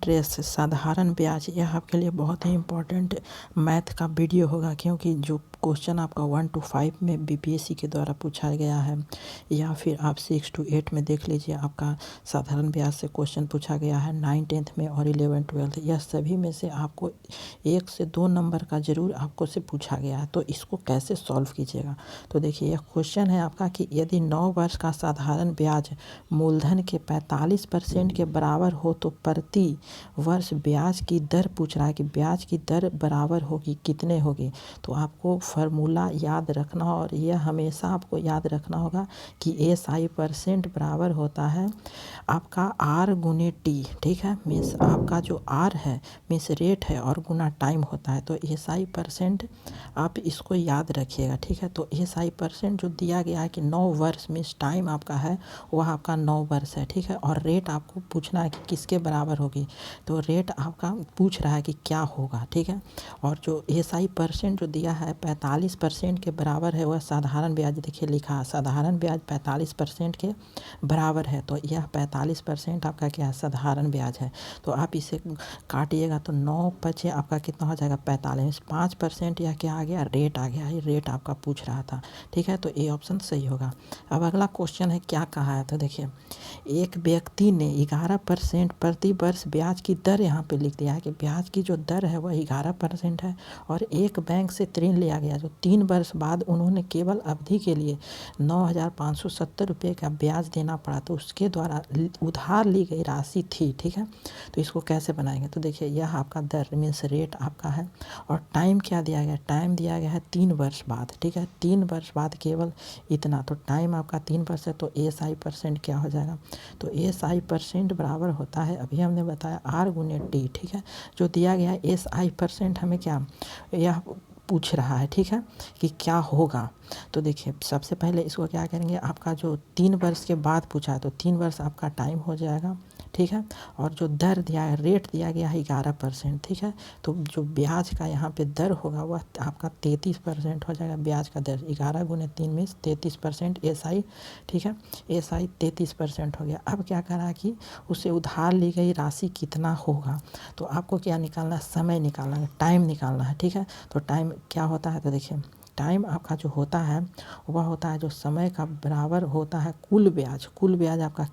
Interest साधारण ब्याज, यह आपके लिए बहुत ही इम्पोर्टेंट मैथ का वीडियो होगा, क्योंकि जो क्वेश्चन आपका 1 to 5 में बीपीएससी के द्वारा पूछा गया है, या फिर आप 6 to 8 में देख लीजिए आपका साधारण ब्याज से क्वेश्चन पूछा गया है 9, 10th में और 11, 12th, यह सभी में से आपको 1 से 2 नंबर का ज़रूर आपको से पूछा गया है। तो इसको कैसे सॉल्व कीजिएगा, तो देखिए यह क्वेश्चन है आपका कि यदि 9 वर्ष का साधारण ब्याज मूलधन के 45% के बराबर हो तो प्रति वर्ष ब्याज की दर पूछ रहा है कि ब्याज की दर बराबर होगी कितने होगी। तो आपको फार्मूला याद रखना, और यह हमेशा आपको याद रखना होगा कि SI% बराबर होता है आपका R गुने T, ठीक है। मीन्स आपका जो R है मीन्स रेट है और गुना टाइम होता है, तो SI% आप इसको याद रखिएगा, ठीक है। तो SI% जो दिया गया है कि 9 वर्ष मीन्स टाइम आपका है वह आपका 9 वर्ष है, ठीक है। और रेट आपको पूछना है कि किसके बराबर होगी, तो रेट आपका पूछ रहा है कि क्या होगा, ठीक है। और जो SI% जो दिया है 45% के बराबर है, वह साधारण ब्याज, देखिए लिखा है साधारण ब्याज 45% के बराबर है, तो यह 45% आपका क्या है, साधारण ब्याज है। तो आप इसे काटिएगा तो 9 बचे आपका कितना हो जाएगा 45, 5% यह क्या आ गया, रेट आ गया, ये रेट आपका पूछ रहा था, ठीक है। तो ये ऑप्शन सही होगा। अब अगला क्वेश्चन है क्या कहा है, तो देखिए एक व्यक्ति ने 11% प्रति वर्ष ब्याज की दर यहाँ पे लिख दिया है कि ब्याज की जो दर है वह 11% है, और एक बैंक से ऋण लिया गया जो 3 वर्ष बाद उन्होंने केवल अवधि के लिए 9,570 रुपये का ब्याज देना पड़ा, तो उसके द्वारा उधार ली गई राशि थी, ठीक है। तो इसको कैसे बनाएंगे, तो देखिए यह आपका दर मीन्स रेट आपका है, और टाइम क्या दिया गया, टाइम दिया गया है 3 वर्ष बाद, ठीक है। 3 वर्ष बाद केवल इतना, तो टाइम आपका 3 वर्ष है, तो SI% क्या हो जाएगा, तो SI% बराबर होता है, अभी हमने बताया R गुने T, ठीक है। जो दिया गया है SI% हमें क्या यह पूछ रहा है, ठीक है, कि क्या होगा। तो देखिए सबसे पहले इसको क्या करेंगे, आपका जो 3 वर्ष के बाद पूछा है तो 3 वर्ष आपका टाइम हो जाएगा, ठीक है। और जो दर दिया है, रेट दिया गया है 11%, ठीक है। तो जो ब्याज का यहाँ पे दर होगा वह आपका 33% हो जाएगा, ब्याज का दर 11 गुने 3 में 33% SI, ठीक है। SI 33% हो गया। अब क्या करा कि उसे उधार ली गई राशि कितना होगा, तो आपको क्या निकालना है, समय निकालना है, टाइम निकालना है, ठीक है। तो टाइम क्या होता है, तो देखिए टाइम आपका जो होता है वह होता है जो समय का बराबर होता है कुल ब्याज। कुल ब्याज आपका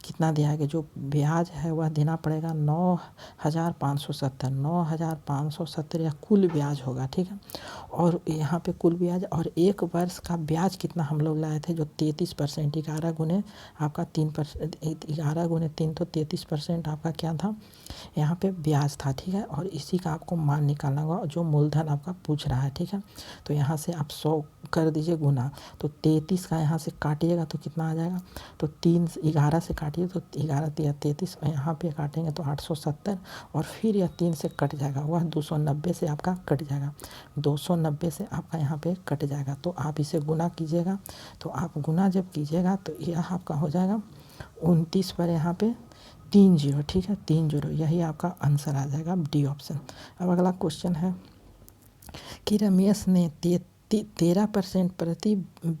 कितना दिया है, जो ब्याज है वह देना पड़ेगा 9,570, 9,570 या कुल ब्याज होगा, ठीक है। और यहाँ पे कुल ब्याज, और एक वर्ष का ब्याज कितना हम लोग लाए थे, जो 33%, 11 गुने आपका 3%, 11 गुने 3 तो 33% आपका क्या था यहाँ पे ब्याज था, ठीक है। और इसी का आपको मान निकालना होगा जो मूलधन आपका पूछ रहा है, ठीक है। तो यहाँ से आप 100 कर दीजिए गुना, तो 33 का यहाँ से काटिएगा तो कितना आ जाएगा, तो 11 से काटिए तो 11 या 33, यहाँ पे काटेंगे तो 870, और फिर यह 3 से कट जाएगा, वह 290 से आपका कट जाएगा, 290 से आपका यहाँ पे कट जाएगा। तो आप इसे गुना कीजिएगा, तो आप गुना जब कीजिएगा तो यह आपका हो जाएगा 29 पर यहाँ पे 3 0, ठीक है, 3 0, यही आपका आंसर आ जाएगा डी ऑप्शन। अब अगला क्वेश्चन है कि रमेश ने 13% प्रति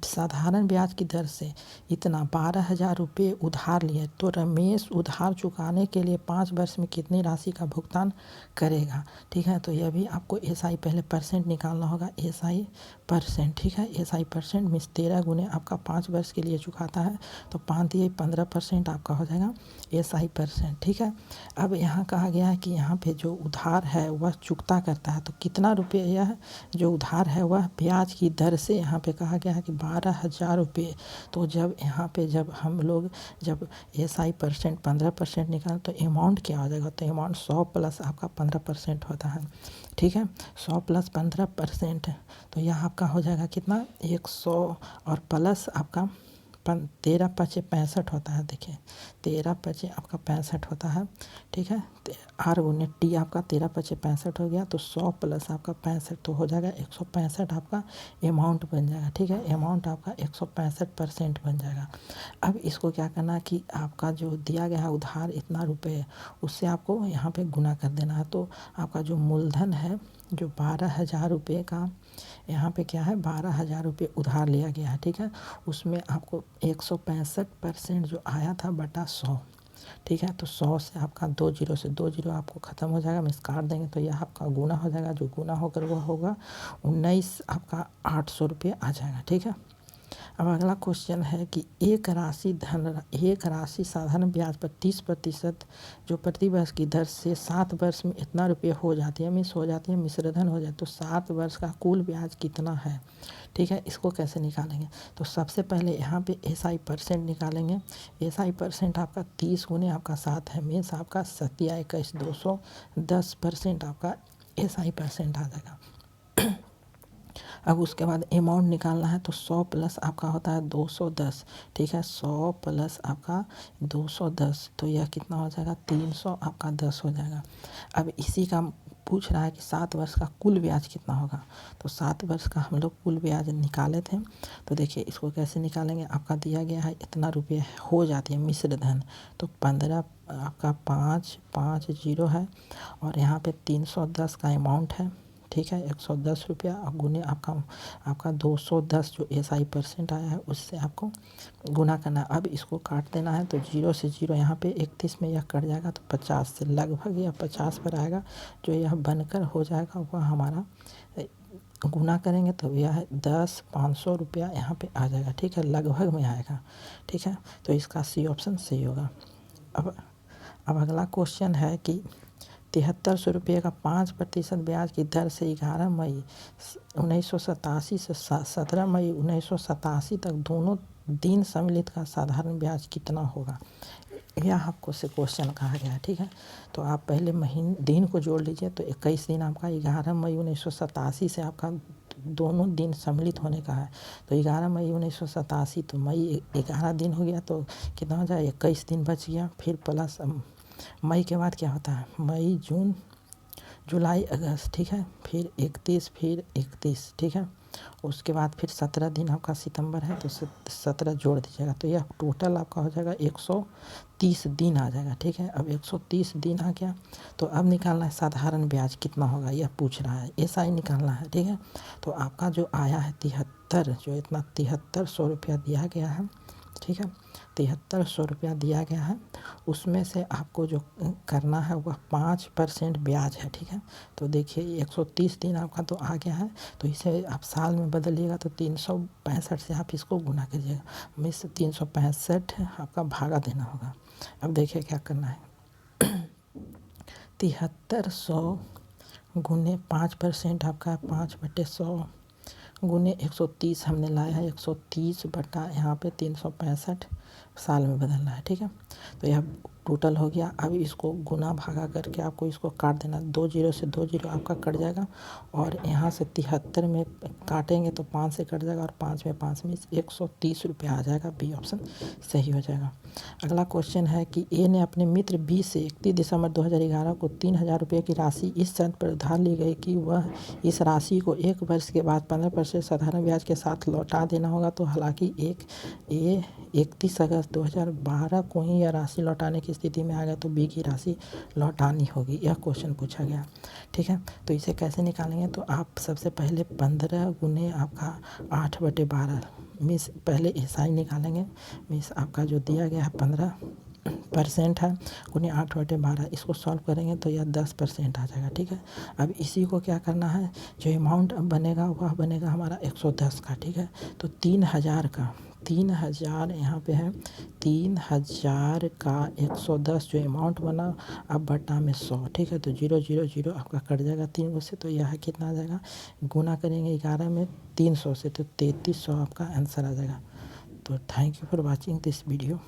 साधारण ब्याज की दर से इतना 12,000 रुपये उधार लिए, तो रमेश उधार चुकाने के लिए 5 वर्ष में कितनी राशि का भुगतान करेगा, ठीक है। तो यह भी आपको SI पहले परसेंट निकालना होगा, SI%, ठीक है। SI% मीन्स 13 गुने आपका 5 वर्ष के लिए चुकाता है, तो 5 दिए 15% आपका हो जाएगा SI%, ठीक है। अब यहाँ कहा गया है कि यहाँ पे जो उधार है वह चुकता करता है, तो कितना रुपये यह जो उधार है वह ब्याज की दर से यहाँ पे कहा गया है कि 12,000 रुपये। तो जब यहाँ पे जब हम लोग जब SI% 15% निकाल तो अमाउंट क्या हो जाएगा, तो अमाउंट 100 प्लस आपका 15% होता है, ठीक है। 100 प्लस 15%, तो यह आपका हो जाएगा कितना 100, और प्लस आपका 13 पचे 65 होता है, देखिए 13 पचे आपका 65 होता है, ठीक है। R गुने T आपका 13 पचे 65 हो गया, तो 100 प्लस आपका 65 तो हो जाएगा 165 आपका अमाउंट बन जाएगा, ठीक है। अमाउंट आपका 165% बन जाएगा। अब इसको क्या करना है कि आपका जो दिया गया है उधार इतना रुपये, उससे आपको यहाँ पे गुना कर देना है, तो आपका जो मूलधन है जो 12,000 रुपये का यहाँ पे क्या है 12,000 रुपये उधार लिया गया है, ठीक है। उसमें आपको 165% जो आया था बटा 100, ठीक है। तो 100 से आपका 2 जीरो से 2 जीरो आपको ख़त्म हो जाएगा, मिस काट देंगे तो यह आपका गुना हो जाएगा, जो गुना होकर वह होगा 19 आपका 800 रुपये आ जाएगा। ठीक है। अब अगला क्वेश्चन है कि एक राशि साधारण ब्याज पर 30% जो प्रति वर्ष की दर से 7 वर्ष में इतना रुपये हो जाती है, मिश्रधन हो जाए तो 7 वर्ष का कुल ब्याज कितना है। ठीक है। इसको कैसे निकालेंगे, तो सबसे पहले यहाँ पे SI परसेंट निकालेंगे। SI परसेंट आपका 30 गुने आपका 7 है, मीन्स आपका 7 210% आपका SI परसेंट आ जाएगा। अब उसके बाद अमाउंट निकालना है तो 100 प्लस आपका होता है 210। ठीक है। 100 प्लस आपका 210 तो यह कितना हो जाएगा, 300 आपका 10 हो जाएगा। अब इसी का पूछ रहा है कि 7 वर्ष का कुल ब्याज कितना होगा। तो 7 वर्ष का हम लोग कुल ब्याज निकाले थे, तो देखिए इसको कैसे निकालेंगे। आपका दिया गया है इतना रुपये हो जाती है मिश्रधन, तो 15 आपका 5 जीरो है और यहाँ पे 310 का अमाउंट है। ठीक है। 110 रुपया और गुने आपका 210 जो SI परसेंट आया है उससे आपको गुना करना है। अब इसको काट देना है तो 0 से 0 यहाँ पे 31 में यह कट जाएगा तो 50 से लगभग यह 50 पर आएगा, जो यह बनकर हो जाएगा वह हमारा गुना करेंगे तो यह 500 रुपया यहाँ पे आ जाएगा। ठीक है। लगभग में आएगा। ठीक है। तो इसका C ऑप्शन सही होगा। अब अगला क्वेश्चन है कि 7300 रुपये का 5% ब्याज की दर से 11 मई 1987 से 17 मई 1987 तक दोनों दिन सम्मिलित का साधारण ब्याज कितना होगा, यह आपको से क्वेश्चन कहा गया है। ठीक है। तो आप पहले दिन को जोड़ लीजिए तो 21 दिन आपका 11 मई 1987 से आपका दोनों दिन सम्मिलित होने का है, तो 11 मई 1987 तो मई 11 दिन हो गया तो कितना हो जाए 21 दिन बच गया। फिर प्लस मई के बाद क्या होता है, मई जून जुलाई अगस्त। ठीक है। फिर 31। ठीक है। उसके बाद फिर 17 दिन आपका सितंबर है तो 17 जोड़ दीजिएगा तो यह टोटल आपका हो जाएगा 130 दिन आ जाएगा। ठीक है। अब 130 दिन आ गया तो अब निकालना है साधारण ब्याज कितना होगा, यह पूछ रहा है, SI निकालना है। ठीक है। तो आपका जो आया है 73, जो इतना 7300 रुपया दिया गया है। ठीक है। 7300 रुपया दिया गया है, उसमें से आपको जो करना है वह 5% ब्याज है। ठीक है। तो देखिए 130 दिन आपका तो आ गया है, तो इसे आप साल में बदलिएगा तो 365 से आप इसको गुना करिएगा, मिस 365 आपका भागा देना होगा। अब देखिए क्या करना है, 7300 गुने 5% आपका 5/100 गुने 130 हमने लाया है, 130 बटा यहाँ पे 365 साल में बदलना है। ठीक है। तो यह टोटल हो गया। अब इसको गुना भागा करके आपको इसको काट देना, 2 जीरो से 2 जीरो आपका कट जाएगा और यहाँ से 73 में काटेंगे तो 5 से कट जाएगा और 5 में 5 में 130 रुपया आ जाएगा। B ऑप्शन सही हो जाएगा। अगला क्वेश्चन है कि A ने अपने मित्र B से 31 दिसंबर 2011 को 3000 रुपये की राशि इस शर्त पर उधार ली गई कि वह इस राशि को 1 वर्ष के बाद 15% साधारण ब्याज के साथ लौटा देना होगा। तो हालांकि 31 अगस्त 2012 को ही यह राशि लौटाने की स्थिति में आ गया तो B की राशि लौटानी होगी, यह क्वेश्चन पूछा गया। ठीक है। तो इसे कैसे निकालेंगे, तो आप सबसे पहले 15 गुने आपका 8/12 मीन्स पहले SI निकालेंगे, मीन्स आपका जो दिया गया है 15% है गुने 8/12, इसको सॉल्व करेंगे तो यह 10% आ जाएगा। ठीक है। अब इसी को क्या करना है, जो अमाउंट अब बनेगा वह बनेगा हमारा 110 का। ठीक है। तो 3000 यहाँ पे है, 3000 का 110 जो अमाउंट बना अब बटा में 100। ठीक है। तो 0 0 0 आपका कट जाएगा 3 से, तो यह कितना आ जाएगा, गुना करेंगे 11 में 300 से तो 3300 आपका आंसर आ जाएगा। तो thank you for watching this video.